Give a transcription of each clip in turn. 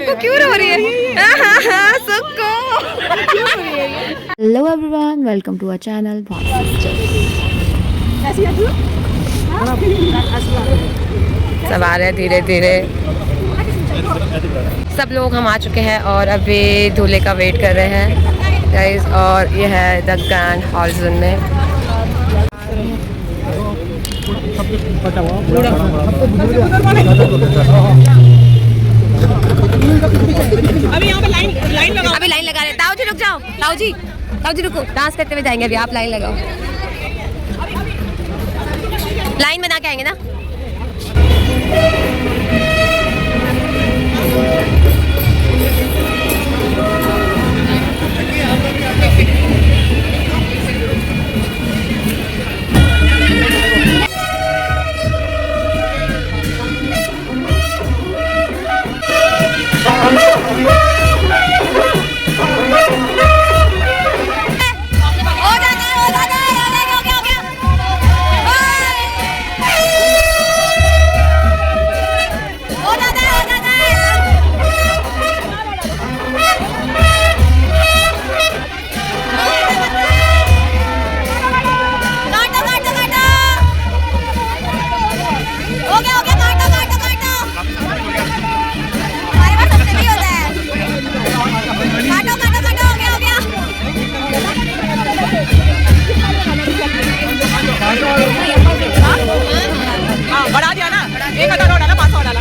सुक्को क्यों रो रही है? Sukko. Hello everyone, welcome to our channel. सब आ रहे हैं धीरे धीरे, सब लोग हम आ चुके हैं और अभी दूल्हे का वेट कर रहे हैं गाइस। और ये है द ग्रैंड हॉल जोन में। अभी यहाँ पे लाइन लगा रहे हैं। ताऊ जी रुक जाओ, ताऊ जी रुको, डांस करते हुए जाएंगे अभी। आप लाइन लगाओ, लाइन बना के आएंगे ना। बढ़ा दिया ना, 1000 और डाला, 500 डाला।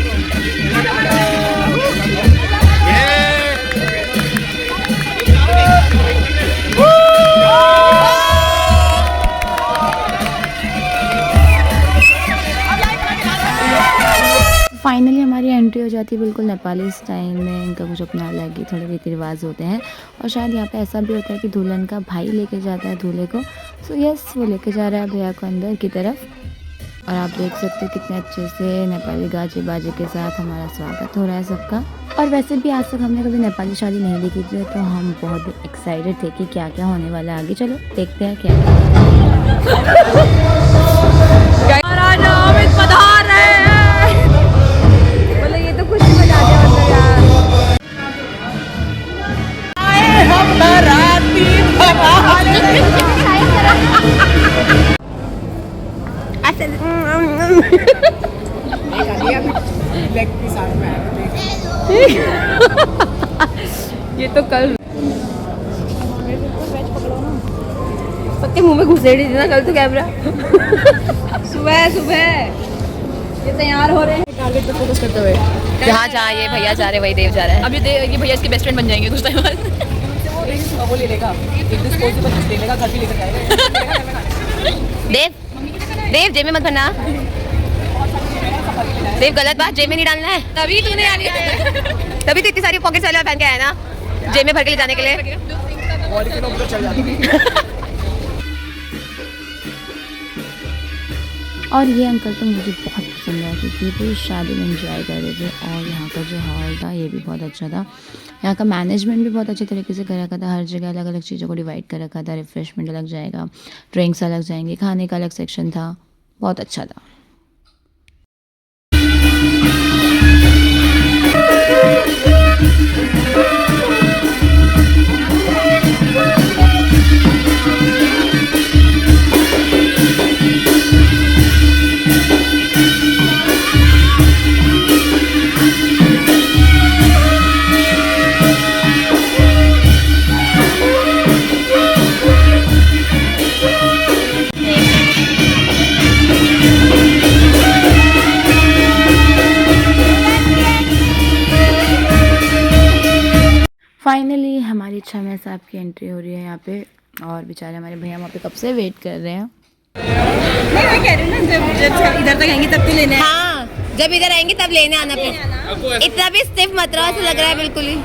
फाइनली हमारी एंट्री हो जाती है बिल्कुल नेपाली स्टाइल में। इनका कुछ अपना अलग ही थोड़े रीति रिवाज होते हैं और शायद यहाँ पे ऐसा भी होता है कि दुल्हन का भाई लेके जाता है दूल्हे को। सो यस, वो लेके जा रहा है भैया को अंदर की तरफ। और आप देख सकते हैं कितने अच्छे से नेपाली गाजे बाजे के साथ हमारा स्वागत हो रहा है सबका। और वैसे भी आज तक हमने कभी नेपाली शादी नहीं देखी थी, तो हम बहुत एक्साइटेड थे कि क्या क्या होने वाला है आगे। चलो देखते हैं क्या पधार रहे हैं। बोले ये तो खुशी में जाते हैं मतलब यार। आए हम बाराती ये तो कल सबके मुंह में घुसेड़ी थी ना कल तो कैमरा। सुबह ये तैयार हो रहे हैं टारगेट पे फोकस करते हुए। जहाँ ये भैया जा रहे वही देव जा रहा है। अभी ये भैया इसके बेस्ट फ्रेंड बन जाएंगे कुछ टाइम बाद। वो ले लेगा, एक डिस्पोजेबल ले लेगा, घर भी लेकर जाएगा। देव जेब में मत भरना। देव गलत बात, जेब में नहीं डालना है। तभी तूने आ रही तभी तो इतनी सारी पॉकेट्स वाले पहन के आया ना, जेब में भर के ले जाने के लिए। और ये अंकल तो मुझे बहुत पसंद आया क्योंकि पूरी शादी में एंजॉय कर रहे थे। और यहाँ का जो हॉल था ये भी बहुत अच्छा था। यहाँ का मैनेजमेंट भी बहुत अच्छे तरीके से कर रखा था। हर जगह अलग अलग चीज़ों को डिवाइड कर रखा था। रिफ्रेशमेंट अलग जाएगा, ड्रिंक्स अलग जाएंगे, खाने का अलग सेक्शन था। बहुत अच्छा था। फाइनली हमारी छमें साहब की एंट्री हो रही है यहाँ पे। और बेचारे हमारे भैया वहाँ पे कब से वेट कर रहे हैं। मैं कह रही हूँ ना, जब इधर तक आएंगे तब तो लेने। हाँ, जब इधर आएंगे तब लेने आना। फिर इतना भी स्टिफ मत रहो, ऐसा लग रहा है बिल्कुल ही।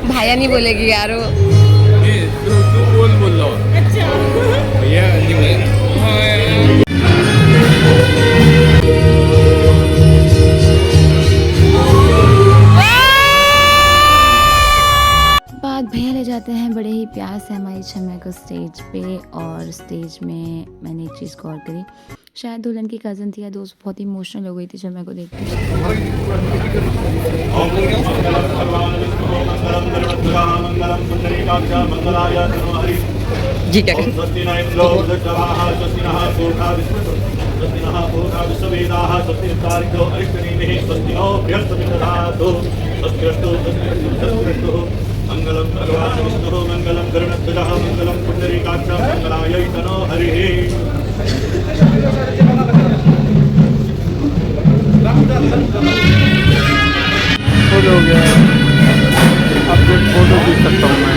भाया नहीं बोलेगी यार वो। बोल लो। अच्छा भैया जाते हैं बड़े ही प्यार से हमारी छम्या को स्टेज पे। और स्टेज में मैंने एक चीज़ गौर करी शायद दुल्हन की कज़न थी या दोस्त, बहुत इमोशनल हो गई थी जब मैं को देखती। जी क्या करें? मंगलम भगवान विष्णु मंगलम गरुड़ध्वजः मंगलम पुंडरीकाक्षः मंगलायै तनो हरिः। फुल हो गया, अपडेट फोटो खींच सकता हूँ मैं।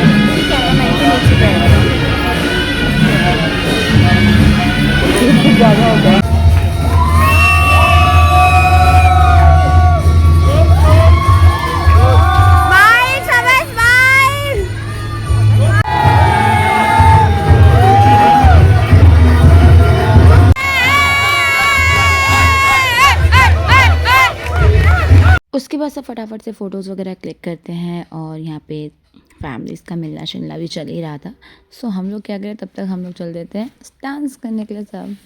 ज़्यादा हो गया। उसके बाद सब फटाफट से फ़ोटोज़ वगैरह क्लिक करते हैं और यहाँ पे फैमिलीज़ का मिलना शिलना भी चल ही रहा था। सो हम लोग क्या करें, तब तक हम लोग चल देते हैं डांस करने के लिए सब।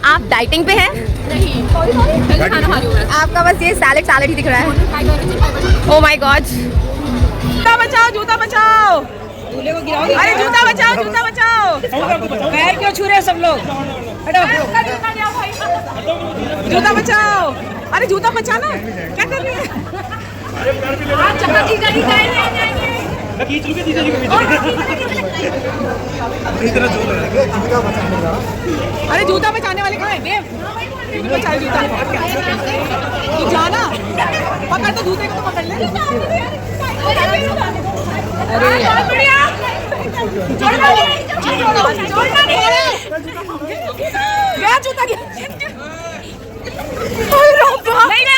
आप डाइटिंग पे हैं? नहीं, आपका बस ये सैलेड ही दिख रहा है। ओह माय गॉड, जूता बचाओ, जूता बचाओ, अरे जूता बचाओ, जूता बचाओ। पैर क्यों छू रहे हैं सब लोग? हटो, जूता बचाओ, अरे जूता बचाना, क्या कर रही है? अरे जूता बचाने वाले कहाँ हैं? देव बचा जूता, तू जाना, पकड़ तो जूते को तो पकड़ ले। अरे गया जूता, गया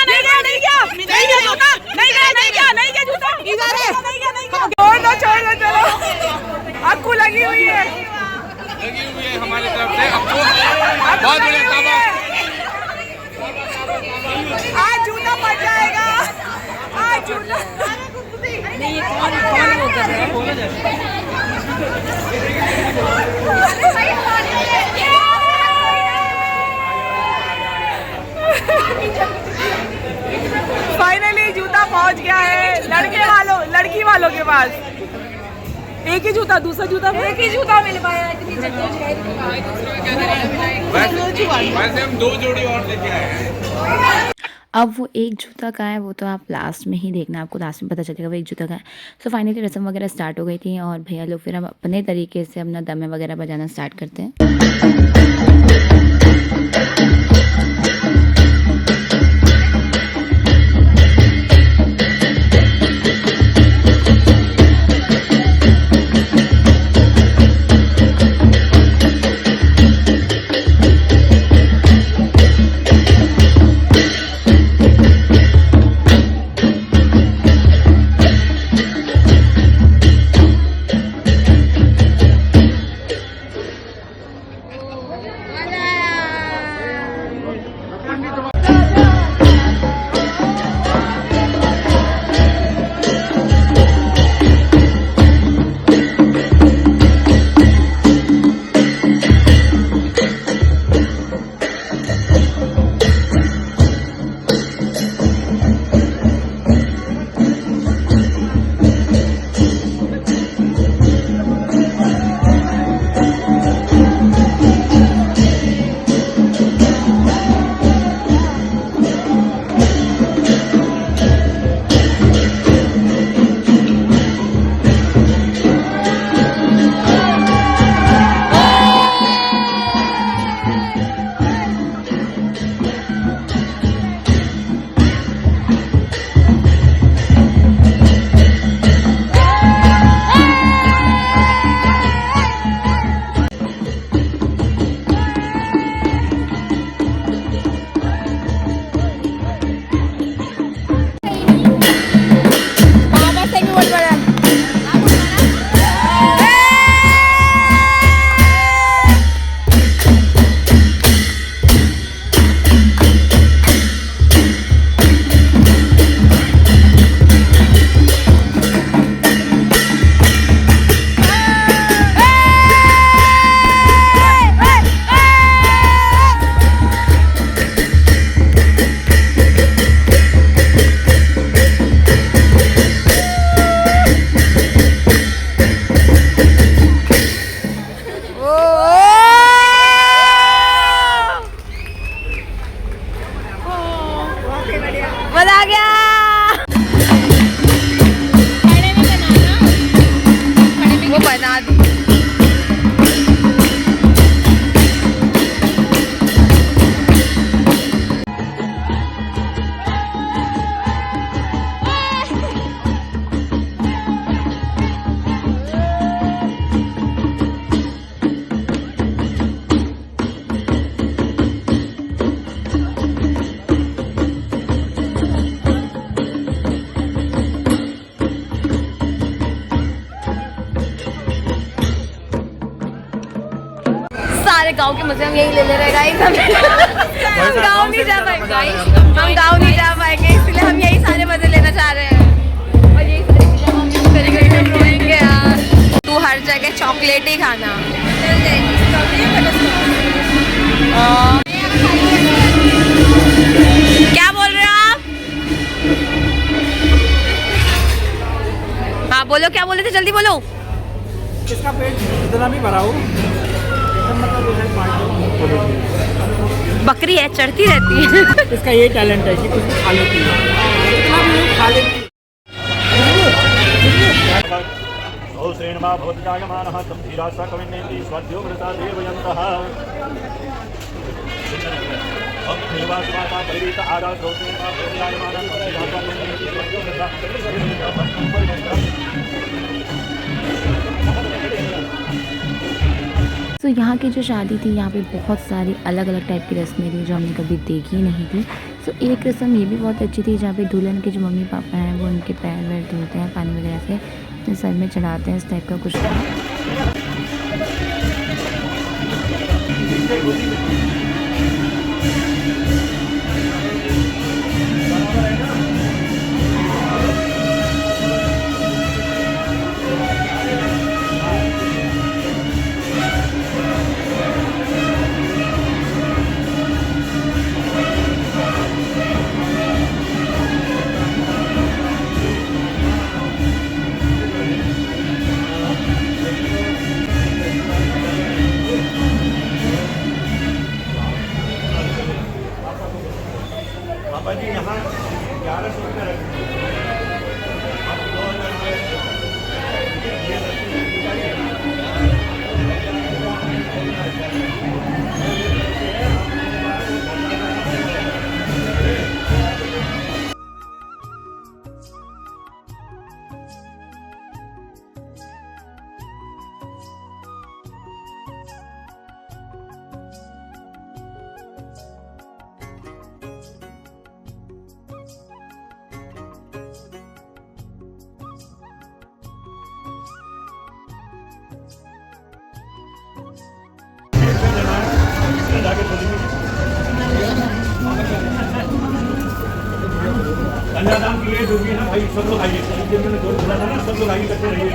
नहीं गया, नहीं गया, नहीं गया, नहीं गया जूता, नहीं गया, नहीं गया, नहीं गया जूता, इधर है, नहीं गया, नहीं गया। छोड़ दो, चलो, आपको लगी हुई है हमारी तरफ से, बहुत बढ़िया। आज जूता पड़ जाएगा, आज जूता नहीं, ये कौन वो कर रहा है? फाइनली जूता पहुंच गया है लड़की वालों के पास। एक ही जूता, दूसरा जूता एक ही जूता मिल पाया। वैसे हम 2 जोड़ी और लेके आए हैं। अब वो एक जूता का है वो तो आप लास्ट में ही देखना, आपको लास्ट में पता चलेगा वो एक जूता का है। सो फाइनली रस्म वगैरह स्टार्ट हो गई थी और भैया लोग फिर हम अपने तरीके से अपना दमे वगैरह बजाना स्टार्ट करते हैं। गांव के मजे हम यही ले रहे गाइस। हम गांव नहीं जा पाएंगे गाइस, हम गांव नहीं जा पाएंगे, इसलिए हम यही सारे मजे लेना चाह रहे हैं। और यही सारी चीजें हम यूज करेंगे, रोएंगे यार। तू हर जगह चॉकलेट ही खाना। क्या बोल रहे हो आप? हाँ बोलो, क्या बोले थे, जल्दी बोलो। इसका पेट इतना भी भरा हो, बकरी है, चढ़ती रहती है। इसका ये टैलेंट है कि कुछ भी खा लेती है, इतना भी खा लेती है। श्रेणमा भवति जायमानः तं धीरा स कविनेति स्वाध्यो व्रता देवयन्तः परिवीत आदा श्रोत्रेणमा भवति जायमानः तं धीरा स कविनेति स्वाध्यो व्रता। तो यहाँ की जो शादी थी, यहाँ पे बहुत सारी अलग अलग टाइप की रस्में थी जो हमने कभी देखी नहीं थी। सो एक रस्म ये भी बहुत अच्छी थी, जहाँ पे दुल्हन के जो मम्मी पापा हैं वो उनके पैर वैर धोते हैं, पानी वगैरह से अपने सर में चढ़ाते हैं, इस टाइप का कुछ था। पापा जी यहाँ 1100 रुपये रखें। कन्यादान के लिए जो भी है ना भाई, सब लोग आइए, मैंने जो बोला था ना, सब लोग आइए, करते रहिए।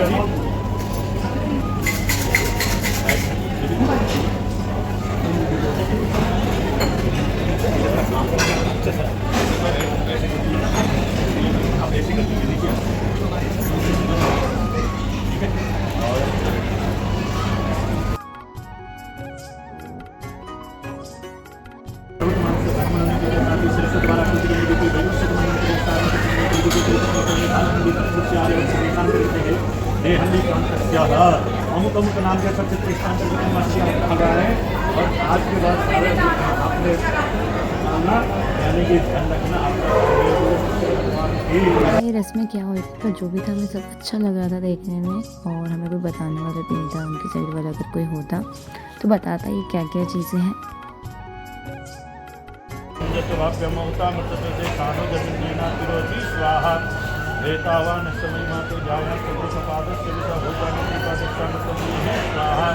अमुक अमुक नाम के सब चित्र स्थान पर कहा गया है। और आज के बाद आपने यानी कि ध्यान रखना ये रस्में क्या हुई थी, पर जो भी था हमें सब अच्छा लग रहा था देखने में, और हमें कोई बताने वाला भी नहीं था। उनकी साइड वाला अगर कोई होता तो बताता ये क्या क्या चीज़ें हैं। एतावान समय माते जाया प्रदोषपादस्य विषा भूतानि कृपादक्षा मतलब स्वाहा।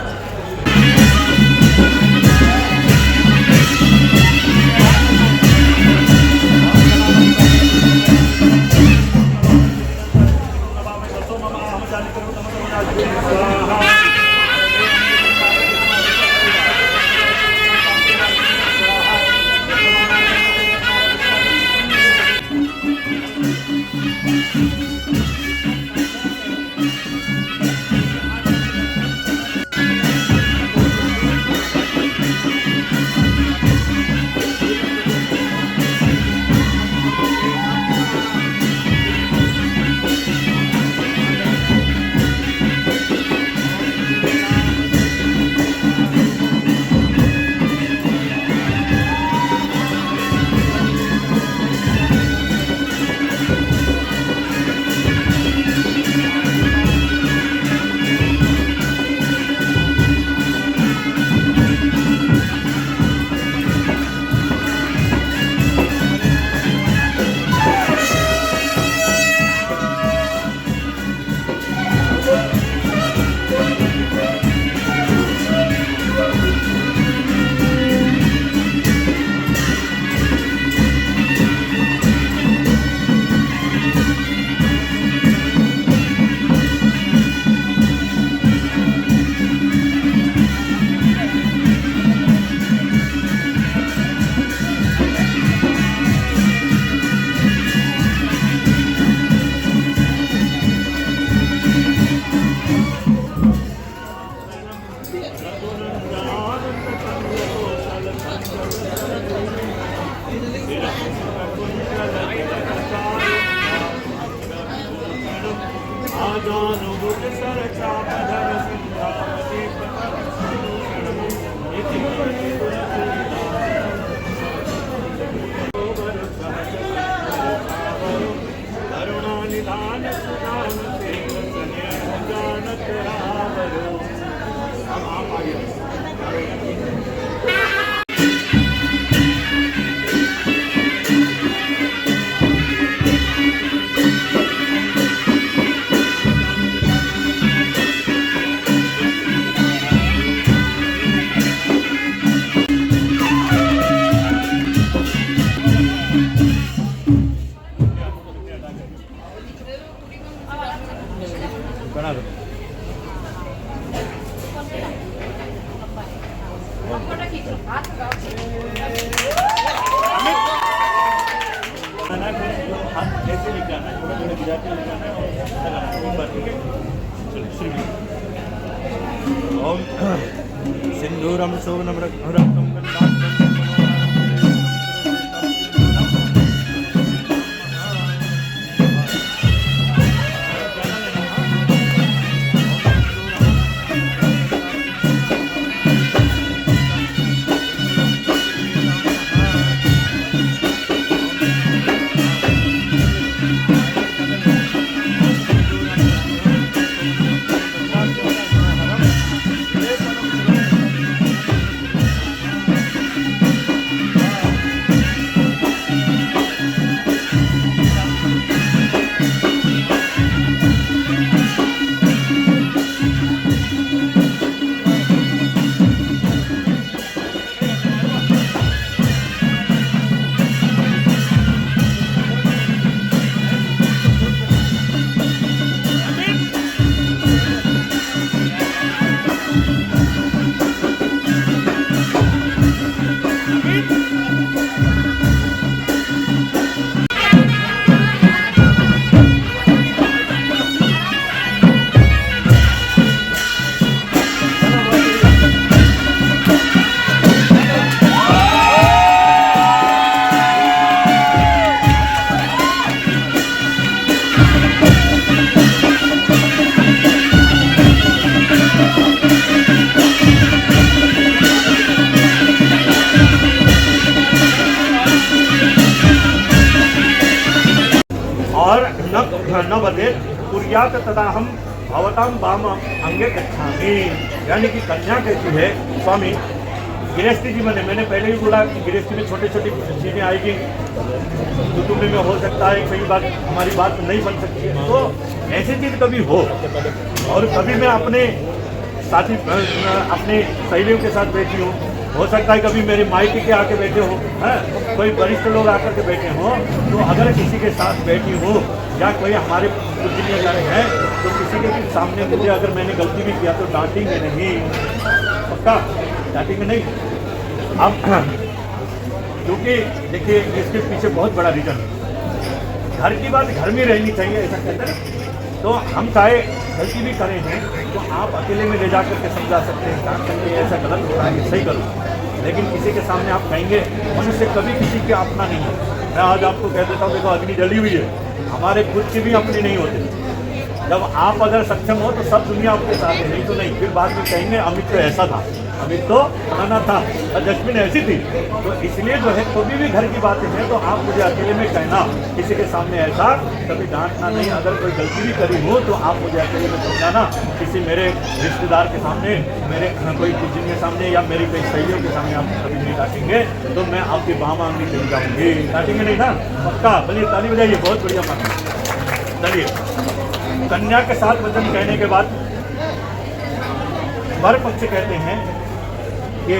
जानुभुज सर चाप धर सिंहावती इति करुणा निधान सुदान सेव स्नेह जानत रावरो। अब आप आगे बना दो। ऐसे लिखाना है, थोड़ा थोड़ा गिरा के लिखाना है और लगाना है एक बार, ठीक है? चलो शुरू करो। ओम सिंधूरम सोनम रक्तम न बदे कुर्यात तदा हम भवताम वाम अंगे गच्छामि। यानी कि कन्या कहती है स्वामी गृहस्थी जीवन है, मैंने पहले ही बोला कि गृहस्थी में छोटी छोटी चीज़ें आएगी, कुटुंब में हो सकता है कई बार हमारी बात नहीं बन सकती है, तो ऐसी चीज़ कभी हो और कभी मैं अपने साथी अपने सहेलियों के साथ बैठी हूँ, हो सकता है कभी मेरे मायके के आके बैठे हो, है कोई वरिष्ठ लोग आकर के बैठे हो, तो अगर किसी के साथ बैठी हो या कोई हमारे पूजनीय हैं तो किसी के भी सामने मुझे अगर मैंने गलती भी किया तो डांटेंगे नहीं, पक्का डांटेंगे नहीं। अब क्योंकि देखिए इसके पीछे बहुत बड़ा रीजन है, घर की बात घर में रहनी चाहिए ऐसा कहते हैं, तो हम चाहे गलती भी करें हैं तो आप अकेले में ले जा करके समझा सकते हैं, काम करके ऐसा गलत हो रहा है सही करो, लेकिन किसी के सामने आप कहेंगे मनुष्य कभी किसी के अपना नहीं है। मैं आज आपको कह देता हूँ देखो अग्नि जली हुई है, हमारे खुद की भी अपनी नहीं होती, जब आप अगर सक्षम हो तो सब दुनिया आपके साथ है, नहीं तो नहीं, फिर बाद में कहेंगे अमित तो ऐसा था, अमित तो फलाना था और जस्मिन ऐसी थी, तो इसलिए जो है कभी भी घर की बातें हैं तो आप मुझे अकेले में कहना, किसी के सामने ऐसा कभी डांटना नहीं, अगर कोई गलती भी करी हो तो आप मुझे अकेले में समझाना, किसी मेरे रिश्तेदार के सामने, मेरे कोई कुछ के सामने या मेरी कई सहेलियों के सामने आप कभी नहीं डांटेंगे तो मैं आपकी बाह मांगने चली जाऊँगी, डांटेंगे नहीं ना, पक्का। बोलिए ताली बजाइए, बहुत बढ़िया मांग। चलिए कन्या के साथ वचन कहने के बाद वर पक्ष कहते हैं कि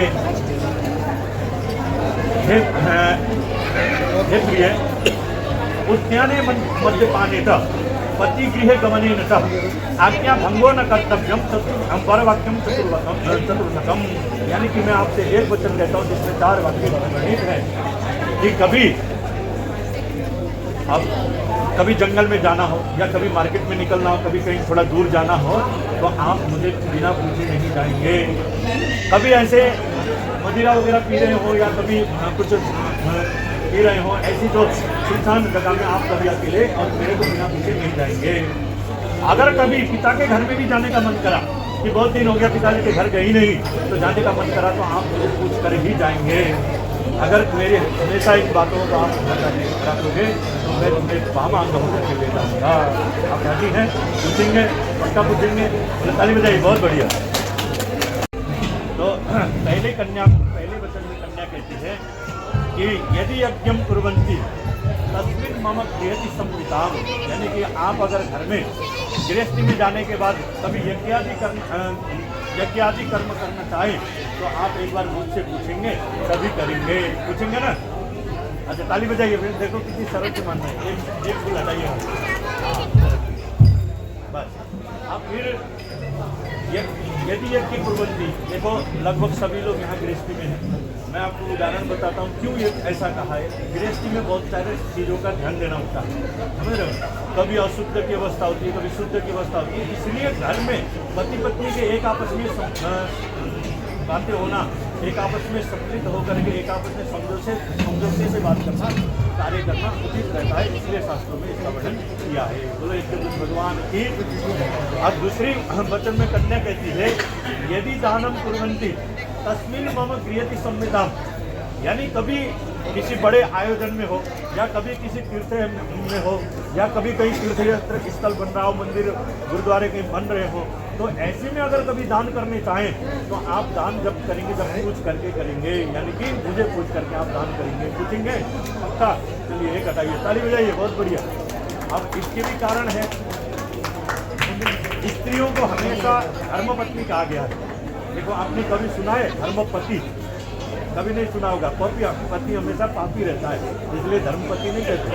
हे प्रिय उद्याने मद्यपाने पति गृह गमने न आज्ञा भंगो न कर्तव्यम परवाक्यम चतुर्वशकम। यानी कि मैं आपसे एक वचन कहता हूँ जिसमें 4 वाक्य वर्णित है कि कभी जंगल में जाना हो या कभी मार्केट में निकलना हो, कभी कहीं थोड़ा दूर जाना हो तो आप मुझे बिना पूछे नहीं जाएंगे। कभी ऐसे मदिरा वगैरह पी रहे हो या कभी कुछ पी रहे हो, ऐसी जो सुनसान जगह में आप कभी अकेले और मेरे को बिना पूछे नहीं जाएंगे। अगर कभी पिता के घर में भी जाने का मन करा कि बहुत दिन हो गया पिताजी के घर गई नहीं, तो जाने का मन करा तो आप मुझे पूछ कर ही जाएंगे। अगर मेरे हमेशा इन बातों को आप रखोगे तो मैं तुम्हें बामा अंग होकर के ले जाऊँगा। आप राजी हैं? पूछेंगे? पक्का पूछेंगे? बोले ताली बजाइए, बहुत बढ़िया। तो पहले वचन में कन्या कहती है कि यदि यज्ञम कुर्वन्ति तस्मिन् मम क्रियति संविताम, यानी कि आप अगर घर में गृहस्थी में जाने के बाद कभी यज्ञादि कर्म करना चाहें तो आप एक बार मुझसे पूछेंगे, तभी करेंगे। पूछेंगे ना? अच्छा ताली बजाइए, फिर देखो कितनी सरल से मानना है। एक फूल हटाइए, बस। आप फिर यदि यज्ञ कुर्वन्ति, देखो लगभग सभी लोग यहाँ गृहस्थी में हैं। मैं आपको उदाहरण बताता हूँ क्यों ये ऐसा कहा है। गृहस्थी में बहुत सारे चीज़ों का ध्यान देना होता है, समझ रहे हो? कभी अशुद्ध की अवस्था होती है, कभी शुद्ध की अवस्था होती है। इसलिए घर में पति पत्नी के एक आपस में बातें होना, एक आपस में सम्मिलित होकर के एक आपस में समझौते से बात करना, कार्य करना उचित रहता है। इसलिए शास्त्रों में इसका वर्णन किया है। बोलो इसके कुछ भगवान की। अब दूसरी वचन में कन्या कहती है यदि दानम कुर्वन्ति तस्मिन् मम क्रियति संविधाम, यानी कभी किसी बड़े आयोजन में हो या कभी किसी तीर्थ में हो या कभी कहीं तीर्थ स्थल बन रहा हो, मंदिर गुरुद्वारे कहीं बन रहे हो, तो ऐसे में अगर कभी दान करने चाहें तो आप दान जब करेंगे जब पूछ करके करेंगे, यानी कि मुझे पूछ करके आप दान करेंगे। पूछेंगे? पक्का? चलिए एक हटाइए, ताली बजाइए, बहुत बढ़िया। अब इसके भी कारण है, स्त्रियों को हमेशा धर्मपत्नी कहा गया है। देखो आपने कभी सुना है धर्मपति? कभी नहीं सुना होगा। पति हमेशा पापी रहता है, इसलिए धर्मपति नहीं कहते।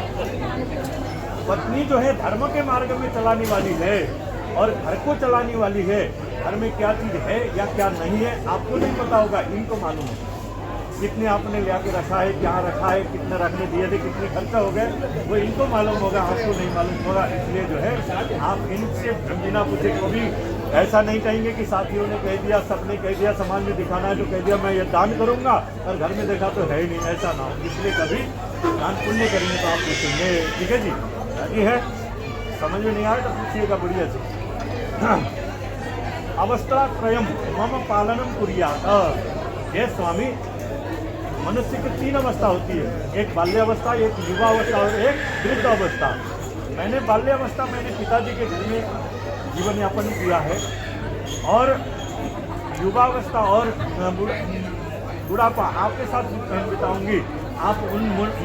पत्नी जो है धर्म के मार्ग में चलाने वाली है और घर को चलाने वाली है। घर में क्या चीज़ है या क्या नहीं है आपको नहीं पता होगा, इनको मालूम है। कितने आपने ले आके रखा है, क्या रखा है, कितने रखने दिए थे, कितने खर्चा हो गए, वो इनको मालूम होगा, आपको नहीं मालूम होगा। इसलिए जो है आप इनसे बिना पूछे कभी ऐसा नहीं कहेंगे कि साथियों ने कह दिया, सबने कह दिया, समाज में दिखाना है जो कह दिया मैं ये दान करूंगा और घर में देखा तो है ही नहीं, ऐसा ना हो। इसलिए कभी दान पुण्य करेंगे तो आप पूछेंगे। ठीक है जी? ये है, समझ में नहीं आया तो पूछिएगा बढ़िया से। अवस्था त्रयम मम पालनम कुर्यात्। हे स्वामी, मनुष्य की 3 अवस्था होती है, एक बाल्यावस्था, एक युवा अवस्था और एक वृद्ध अवस्था। मैंने बाल्यावस्था मैंने पिताजी के घर में जीवन यापन किया है और युवावस्था और बुढ़ापा आपके साथ बिताऊंगी। आप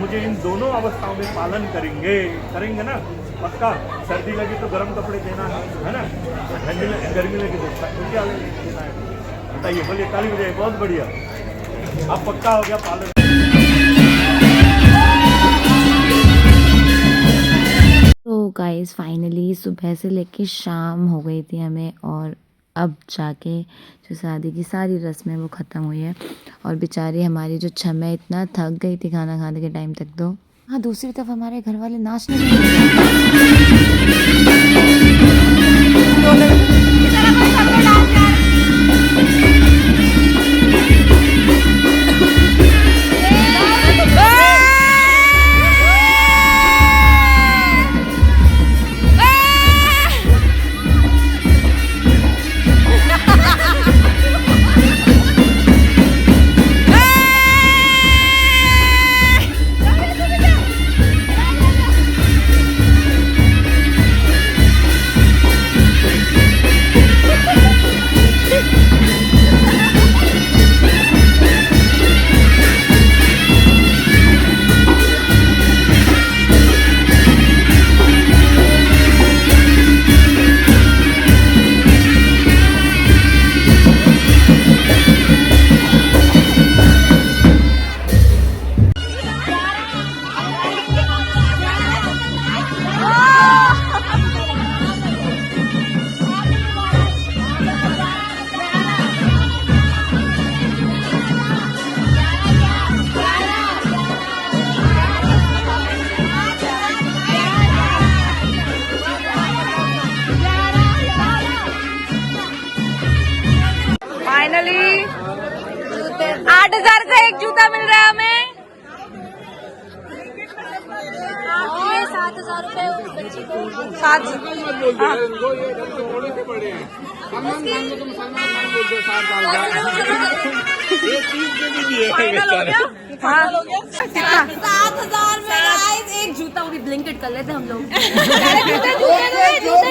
मुझे इन दोनों अवस्थाओं में पालन करेंगे ना? पक्का? सर्दी लगी तो गर्म कपड़े देना है ना? गर्मी लगी तो क्या देना है? बताइए, बोलिए, ताली बजाइए, बहुत बढ़िया। अब पक्का हो गया पालन। तो गाइस फाइनली सुबह से लेके शाम हो गई थी हमें, और अब जाके जो शादी की सारी रस्में वो ख़त्म हुई है। और बेचारी हमारी जो छम्मै इतना थक गई थी खाना खाने के टाइम तक। तो हाँ, दूसरी तरफ हमारे घर वाले नाचने फाइनली 8,000 का एक जूता मिल रहा है हमें। 7,000 सात कितना 7,000 में गाइस एक जूता, वो भी ब्लिंकेट कर लेते हम लोग।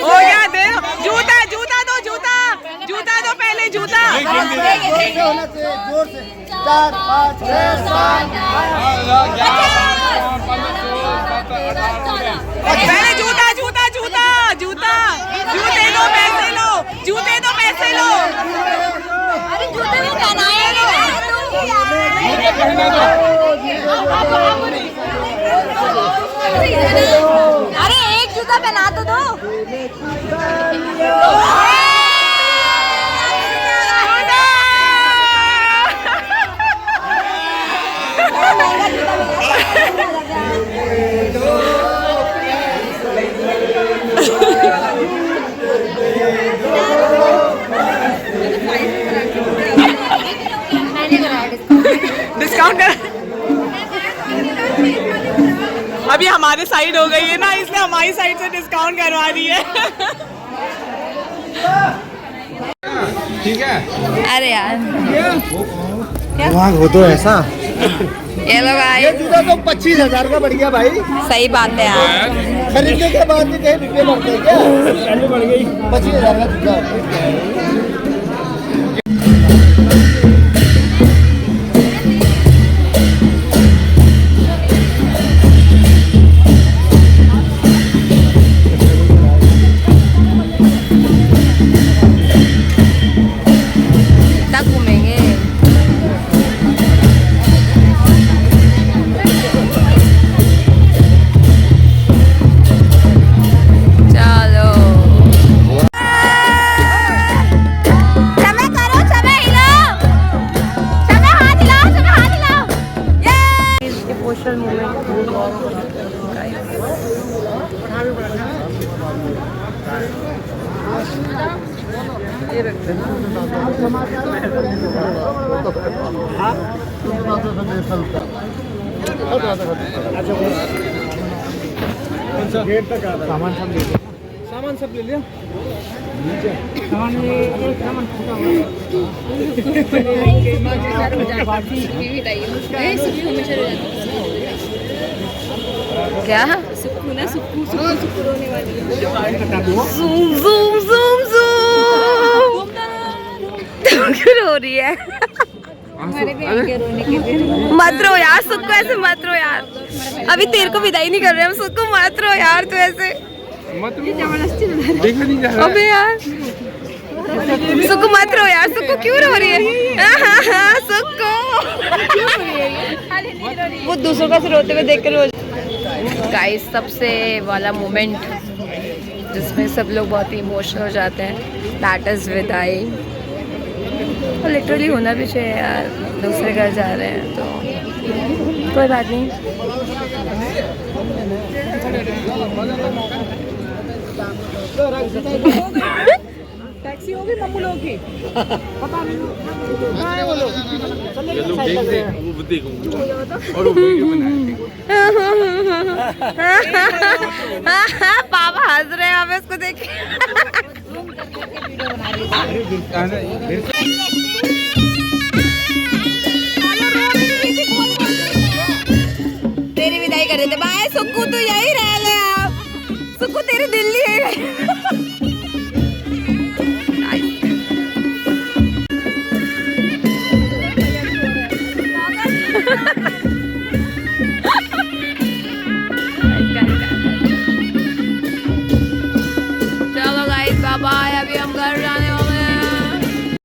हो गया, दे जूता, जूता दो, जूता जूता दो, पहले जूता। जोर से 4 5 6 7 पहले जूता, जूता, जूता, जूता, जूते दो, पैसे लो, जूते दो, पैसे लो। अरे जूते में पहनाए अरे एक जूता पहना तो दो। डिस्काउंट कर, अभी हमारे साइड हो गई है ना, इसलिए हमारी साइड से डिस्काउंट करवा रही है। ठीक है। अरे यार दिमाग हो तो ऐसा। ये लोग आए, ये जूता तो 25,000 का बढ़ गया भाई। सही बात है यार। खरीदने के बाद भी कहीं बिकने बढ़ते हैं क्या? पहले बढ़ गई 25,000 का जूता। तक घूमेंगे। चलो समय करो, समय हिलाओ, समय हाथ हिलाओ, समय हाथ हिलाओ। Emotional moment. सामान सब ले लिया। सामान सब ले लिया। क्या? Zoom zoom zoom zoom. क्यों रो रही है? मत रो यार, सुख को ऐसे मत रो यार। अभी तेरे को विदाई नहीं कर रहे हम, सुख को मत रो यार, तू ऐसे देखा नहीं जा रहा। अबे यार सुख को मत रो यार, सुख को क्यों रो रही है? सुख को वो दूसरों का से रोते हुए देख कर रो। गाइस सबसे वाला मोमेंट जिसमें सब लोग बहुत ही इमोशनल हो जाते हैं, दैट इज़ विदाई। और लिटरली होना भी चाहिए यार, दूसरे घर जा रहे हैं तो कोई बात नहीं। टैक्सी होगी मम्मू लोगों की, पता नहीं कहाँ है वो लोग। ये लोग देख रहे हैं, वो देखो और वो वीडियो पापा हंस रहे हैं हमें उसको देख के।